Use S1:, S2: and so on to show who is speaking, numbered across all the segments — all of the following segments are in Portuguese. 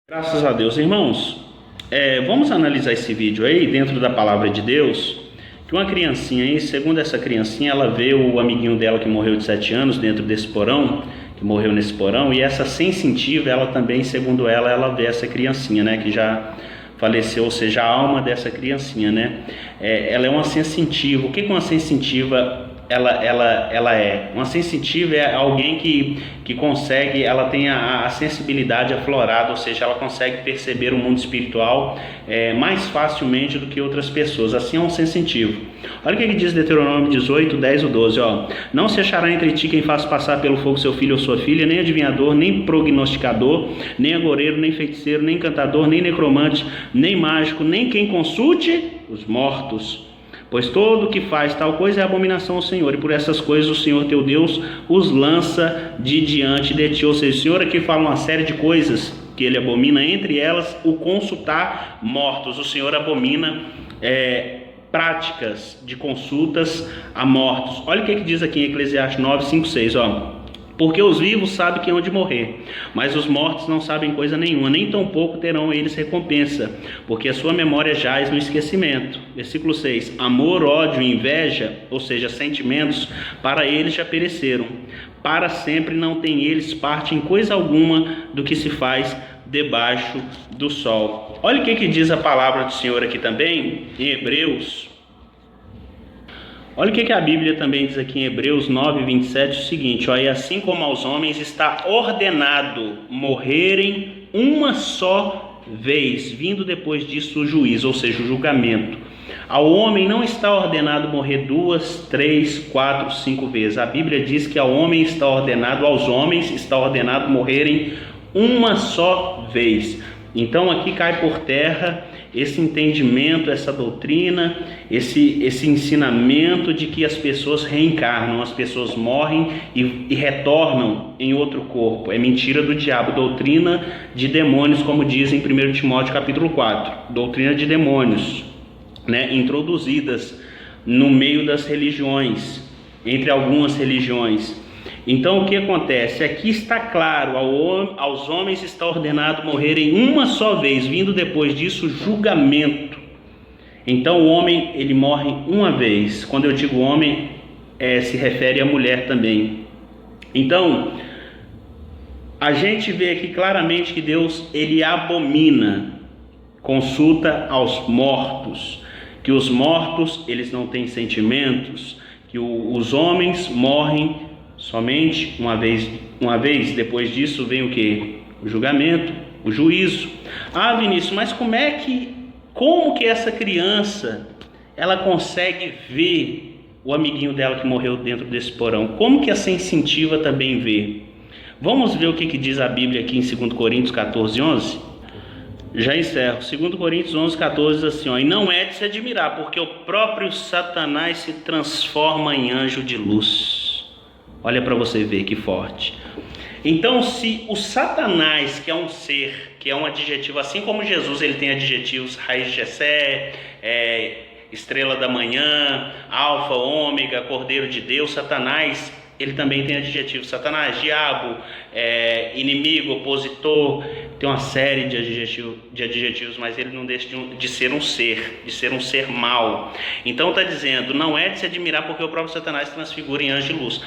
S1: Graças a Deus, irmãos. Vamos analisar esse vídeo aí dentro da palavra de Deus. Que uma criancinha aí, segundo essa criancinha, ela vê o amiguinho dela que morreu de 7 anos dentro desse porão, que morreu nesse porão, e essa sensitiva, ela também, segundo ela vê essa criancinha, né, que já faleceu, ou seja, a alma dessa criancinha, né? Ela é uma sensitiva. O que uma sensitiva ela é? Uma sensitiva é alguém que consegue, ela tem a sensibilidade aflorada, ou seja, ela consegue perceber o mundo espiritual mais facilmente do que outras pessoas. Assim é um sensitivo. Olha o que diz Deuteronômio 18, 10 ou 12, ó. Não se achará entre ti quem faça passar pelo fogo seu filho ou sua filha, nem adivinhador, nem prognosticador, nem agoreiro, nem feiticeiro, nem encantador, nem necromante, nem mágico, nem quem consulte os mortos. Pois todo o que faz tal coisa é abominação ao Senhor, e por essas coisas o Senhor teu Deus os lança de diante de ti. Ou seja, o Senhor aqui fala uma série de coisas que ele abomina, entre elas o consultar mortos. O Senhor abomina práticas de consultas a mortos. Olha o que diz aqui em Eclesiastes 9, 5, 6, ó. Porque os vivos sabem que hão de morrer, mas os mortos não sabem coisa nenhuma, nem tampouco terão eles recompensa, porque a sua memória jaz no esquecimento. Versículo 6. Amor, ódio e inveja, ou seja, sentimentos, para eles já pereceram. Para sempre não têm eles parte em coisa alguma do que se faz debaixo do sol. Olha o que diz a palavra do Senhor aqui também, em Hebreus. Olha o que a Bíblia também diz aqui em Hebreus 9, 27, o seguinte, ó, e assim como aos homens está ordenado morrerem uma só vez, vindo depois disso o juízo, ou seja, o julgamento. Ao homem não está ordenado morrer 2, 3, 4, 5 vezes. A Bíblia diz que ao homem está ordenado, aos homens está ordenado morrerem uma só vez. Então aqui cai por terra esse entendimento, essa doutrina, esse ensinamento de que as pessoas reencarnam, as pessoas morrem e retornam em outro corpo. É mentira do diabo, doutrina de demônios, como diz em 1 Timóteo capítulo 4, doutrina de demônios, né, introduzidas no meio das religiões, entre algumas religiões. Então o que acontece? Aqui está claro, aos homens está ordenado morrerem uma só vez, vindo depois disso julgamento. Então o homem, ele morre uma vez. Quando eu digo homem, se refere à mulher também. Então a gente vê aqui claramente que Deus, ele abomina consulta aos mortos, que os mortos, eles não têm sentimentos, que os homens morrem somente uma vez, depois disso vem o que? O julgamento, o juízo. Ah, Vinícius, mas como que essa criança, ela consegue ver o amiguinho dela que morreu dentro desse porão? Como que a sensitiva também vê? Vamos ver o que diz a Bíblia aqui em 2 Coríntios 14, 11? Já encerro. 2 Coríntios 11, 14 diz assim, ó, e não é de se admirar, porque o próprio Satanás se transforma em anjo de luz. Olha para você ver que forte. Então, se o Satanás, que é um ser, que é um adjetivo, assim como Jesus, ele tem adjetivos, raiz de Jessé, estrela da manhã, alfa, ômega, cordeiro de Deus, Satanás, ele também tem adjetivos. Satanás, diabo, inimigo, opositor, tem uma série de adjetivos, mas ele não deixa de ser um ser mau. Então está dizendo, não é de se admirar porque o próprio Satanás transfigura em anjo de luz.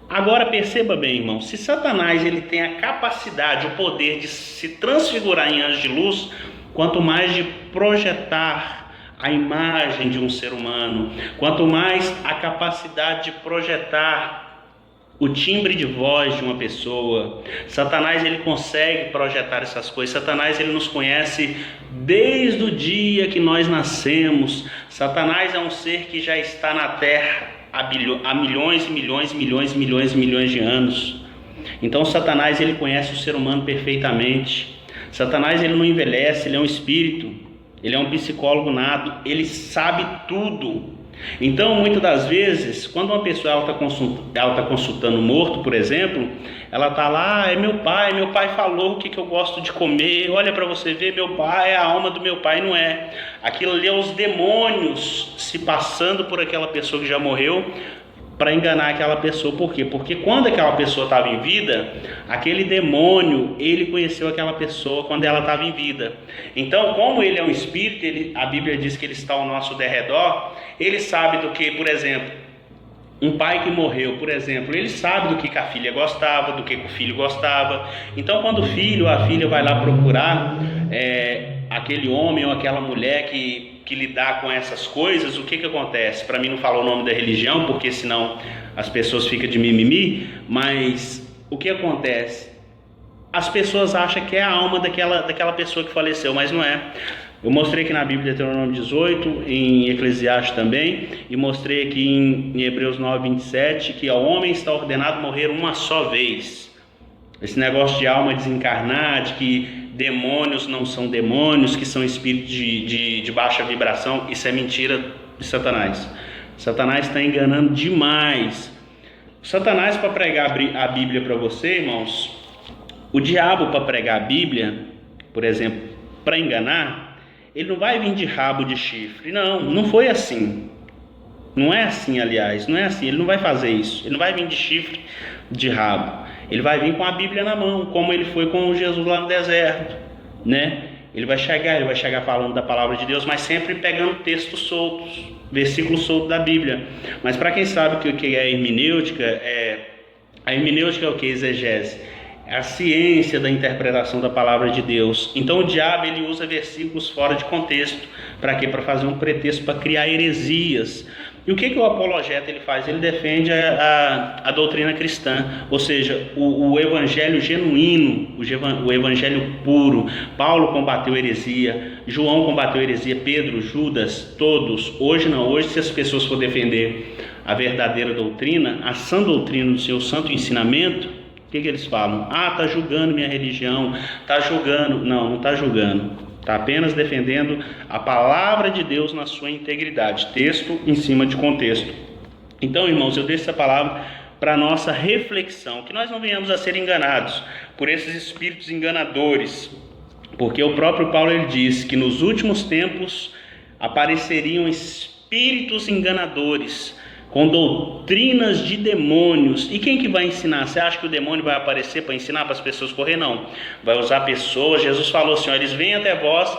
S1: Agora perceba bem, irmão, se Satanás ele tem a capacidade, o poder de se transfigurar em anjo de luz, quanto mais de projetar a imagem de um ser humano, quanto mais a capacidade de projetar o timbre de voz de uma pessoa, Satanás ele consegue projetar essas coisas. Satanás ele nos conhece desde o dia que nós nascemos. Satanás é um ser que já está na terra há milhões e milhões e milhões e milhões e milhões de anos. Então Satanás ele conhece o ser humano perfeitamente. Satanás ele não envelhece, ele é um espírito, ele é um psicólogo nato, ele sabe tudo. Então muitas das vezes, quando uma pessoa está consultando morto, por exemplo, ela está lá, meu pai falou o que eu gosto de comer, olha para você ver, meu pai, a alma do meu pai, não é. Aquilo ali é os demônios se passando por aquela pessoa que já morreu, para enganar aquela pessoa. Por quê? Porque quando aquela pessoa estava em vida, aquele demônio, ele conheceu aquela pessoa quando ela estava em vida. Então, como ele é um espírito, a Bíblia diz que ele está ao nosso derredor, ele sabe do que, por exemplo, um pai que morreu, por exemplo, ele sabe do que a filha gostava, do que o filho gostava. Então, quando o filho ou a filha vai lá procurar aquele homem ou aquela mulher que lidar com essas coisas, o que acontece? Para mim não falar o nome da religião, porque senão as pessoas ficam de mimimi, mas o que acontece? As pessoas acham que é a alma daquela pessoa que faleceu, mas não é. Eu mostrei aqui na Bíblia Deuteronômio 18, em Eclesiastes também, e mostrei aqui em Hebreus 9, 27, que ao homem está ordenado morrer uma só vez. Esse negócio de alma desencarnar, de que demônios não são demônios, que são espíritos de baixa vibração, isso é mentira de Satanás. Satanás está enganando demais. Satanás, para pregar a Bíblia para você, irmãos, o diabo, para pregar a Bíblia, por exemplo, para enganar, ele não vai vir de rabo de chifre. Não foi assim. Não é assim, aliás, não é assim. Ele não vai fazer isso. Ele não vai vir de chifre, de rabo. Ele vai vir com a Bíblia na mão, como ele foi com Jesus lá no deserto, né? Ele vai chegar falando da palavra de Deus, mas sempre pegando textos soltos, versículos soltos da Bíblia. Mas para quem sabe o que é hermenêutica, a hermenêutica é o que? Exegese. É a ciência da interpretação da palavra de Deus. Então o diabo, ele usa versículos fora de contexto. Para quê? Para fazer um pretexto para criar heresias. E o que o apologeta ele faz? Ele defende a doutrina cristã, ou seja, o evangelho genuíno, o evangelho puro. Paulo combateu heresia, João combateu heresia, Pedro, Judas, todos. Hoje não, hoje se as pessoas for defender a verdadeira doutrina, a sã doutrina do seu santo ensinamento, o que eles falam? Está julgando minha religião, está julgando. Não está julgando. Está apenas defendendo a palavra de Deus na sua integridade. Texto em cima de contexto. Então, irmãos, eu deixo essa palavra para nossa reflexão. Que nós não venhamos a ser enganados por esses espíritos enganadores. Porque o próprio Paulo ele diz que nos últimos tempos apareceriam espíritos enganadores, com doutrinas de demônios. E quem que vai ensinar? Você acha que o demônio vai aparecer para ensinar para as pessoas correr? Não. Vai usar pessoas. Jesus falou assim, eles vêm até vós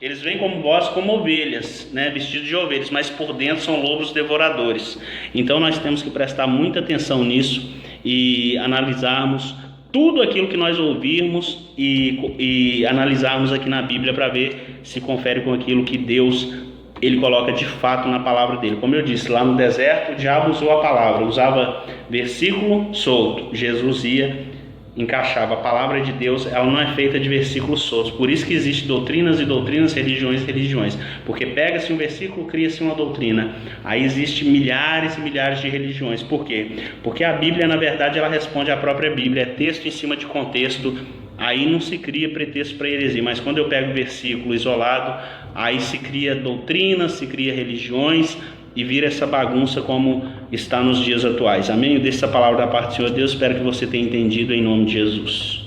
S1: eles vêm como vós como ovelhas, né? Vestidos de ovelhas, mas por dentro são lobos devoradores. Então nós temos que prestar muita atenção nisso e analisarmos tudo aquilo que nós ouvirmos e analisarmos aqui na Bíblia para ver se confere com aquilo que Deus ele coloca de fato na palavra dele. Como eu disse, lá no deserto o diabo usou a palavra, usava versículo solto. Jesus encaixava. A palavra de Deus, ela não é feita de versículos soltos. Por isso que existe doutrinas e doutrinas, religiões e religiões. Porque pega-se um versículo, cria-se uma doutrina. Aí existe milhares e milhares de religiões. Por quê? Porque a Bíblia, na verdade, ela responde à própria Bíblia. É texto em cima de contexto. Aí não se cria pretexto para heresia. Mas quando eu pego o versículo isolado, aí se cria doutrinas, se cria religiões e vira essa bagunça como está nos dias atuais. Amém? Eu deixo essa palavra da parte do Senhor Deus. Espero que você tenha entendido em nome de Jesus.